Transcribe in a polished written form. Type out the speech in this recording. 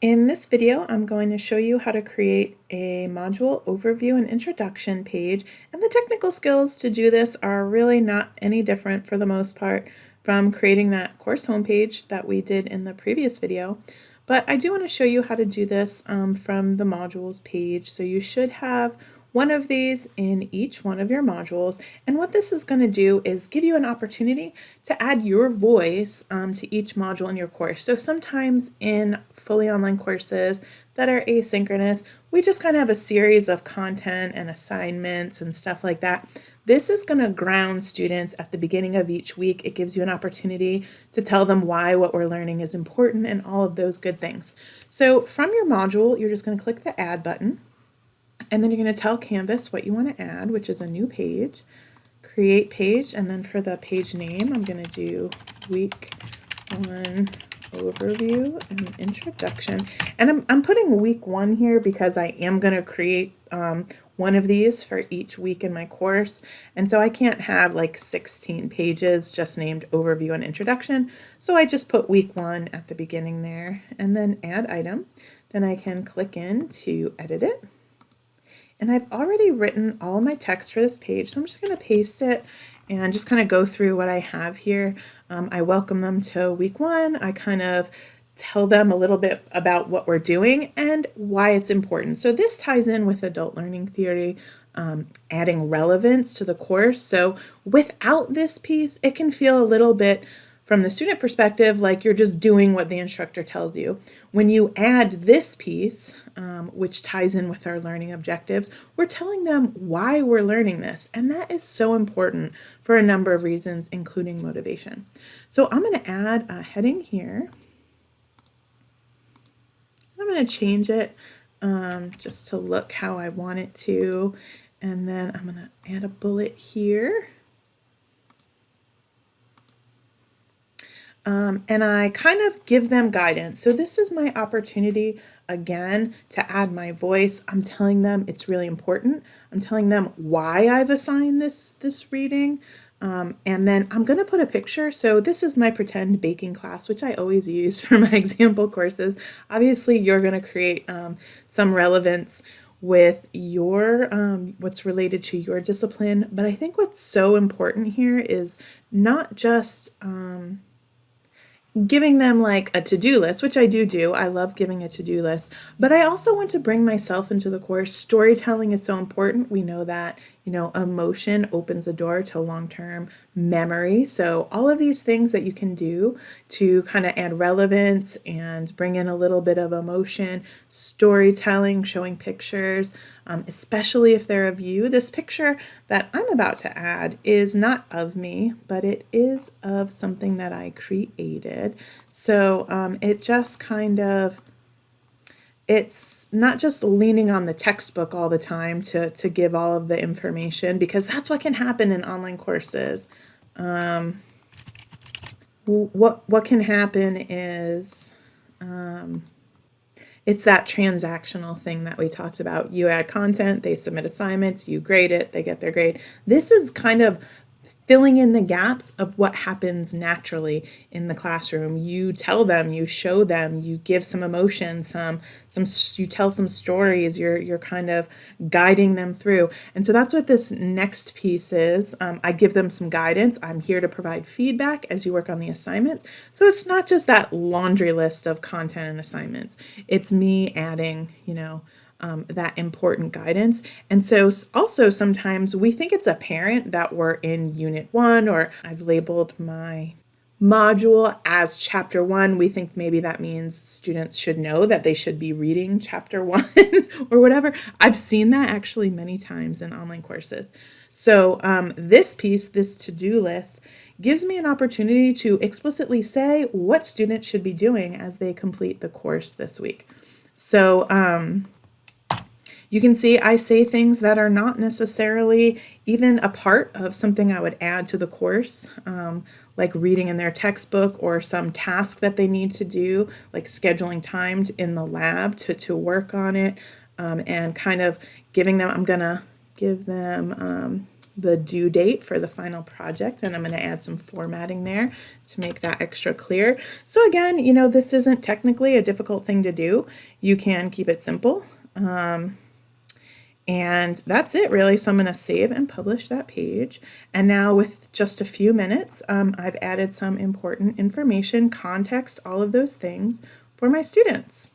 In this video, I'm going to show you how to create a module overview and introduction page, and the technical skills to do this are really not any different for the most part from creating that course homepage that we did in the previous video. But I do want to show you how to do this from the modules page. So you should have one of these in each one of your modules, and what this is going to do is give you an opportunity to add your voice to each module in your course. So sometimes in fully online courses that are asynchronous, we just kind of have a series of content and assignments and stuff like that. This is going to ground students at the beginning of each week. It gives you an opportunity to tell them why what we're learning is important and all of those good things. So from your module, you're just going to click the Add button. And then you're going to tell Canvas what you want to add, which is a new page, create page, and then for the page name, I'm going to do week 1 overview and introduction. And I'm putting week 1 here because I am going to create one of these for each week in my course. And so I can't have like 16 pages just named overview and introduction. So I just put week 1 at the beginning there and then add item. Then I can click in to edit it. And I've already written all of my text for this page, so I'm just going to paste it and just kind of go through what I have here. I welcome them to week 1. I kind of tell them a little bit about what we're doing and why it's important. So this ties in with adult learning theory, adding relevance to the course. So without this piece, it can feel a little bit from the student perspective, like you're just doing what the instructor tells you. When you add this piece, which ties in with our learning objectives, we're telling them why we're learning this. And that is so important for a number of reasons, including motivation. So I'm going to add a heading here. I'm going to change it just to look how I want it to. And then I'm going to add a bullet here. And I kind of give them guidance. So this is my opportunity, again, to add my voice. I'm telling them it's really important. I'm telling them why I've assigned this reading. And then I'm going to put a picture. So this is my pretend baking class, which I always use for my example courses. Obviously, you're going to create some relevance with your what's related to your discipline. But I think what's so important here is not just giving them like a to-do list, which I do. I love giving a to-do list, but I also want to bring myself into the course. Storytelling is so important. We know that, emotion opens the door to long-term memory. So all of these things that you can do to kind of add relevance and bring in a little bit of emotion, storytelling, showing pictures, especially if they're of you. This picture that I'm about to add is not of me, but it is of something that I created. So it just kind of, it's not just leaning on the textbook all the time to give all of the information, because that's what can happen in online courses. What can happen is it's that transactional thing that we talked about. You add content, they submit assignments, you grade it, they get their grade. This is kind of filling in the gaps of what happens naturally in the classroom. You tell them, you show them, you give some emotion, you tell some stories, you're kind of guiding them through. And so that's what this next piece is. I give them some guidance. I'm here to provide feedback as you work on the assignments. So it's not just that laundry list of content and assignments. It's me adding, that important guidance. And so also sometimes we think it's apparent that we're in Unit 1, or I've labeled my module as Chapter 1. We think maybe that means students should know that they should be reading Chapter 1 or whatever. I've seen that actually many times in online courses. So this piece, this to-do list, gives me an opportunity to explicitly say what students should be doing as they complete the course this week. So you can see I say things that are not necessarily even a part of something I would add to the course, like reading in their textbook or some task that they need to do, like scheduling time in the lab to work on it, and kind of giving them, I'm going to give them the due date for the final project, and I'm going to add some formatting there to make that extra clear. So again, this isn't technically a difficult thing to do. You can keep it simple. And that's it really. So I'm going to save and publish that page. And now with just a few minutes, I've added some important information, context, all of those things for my students.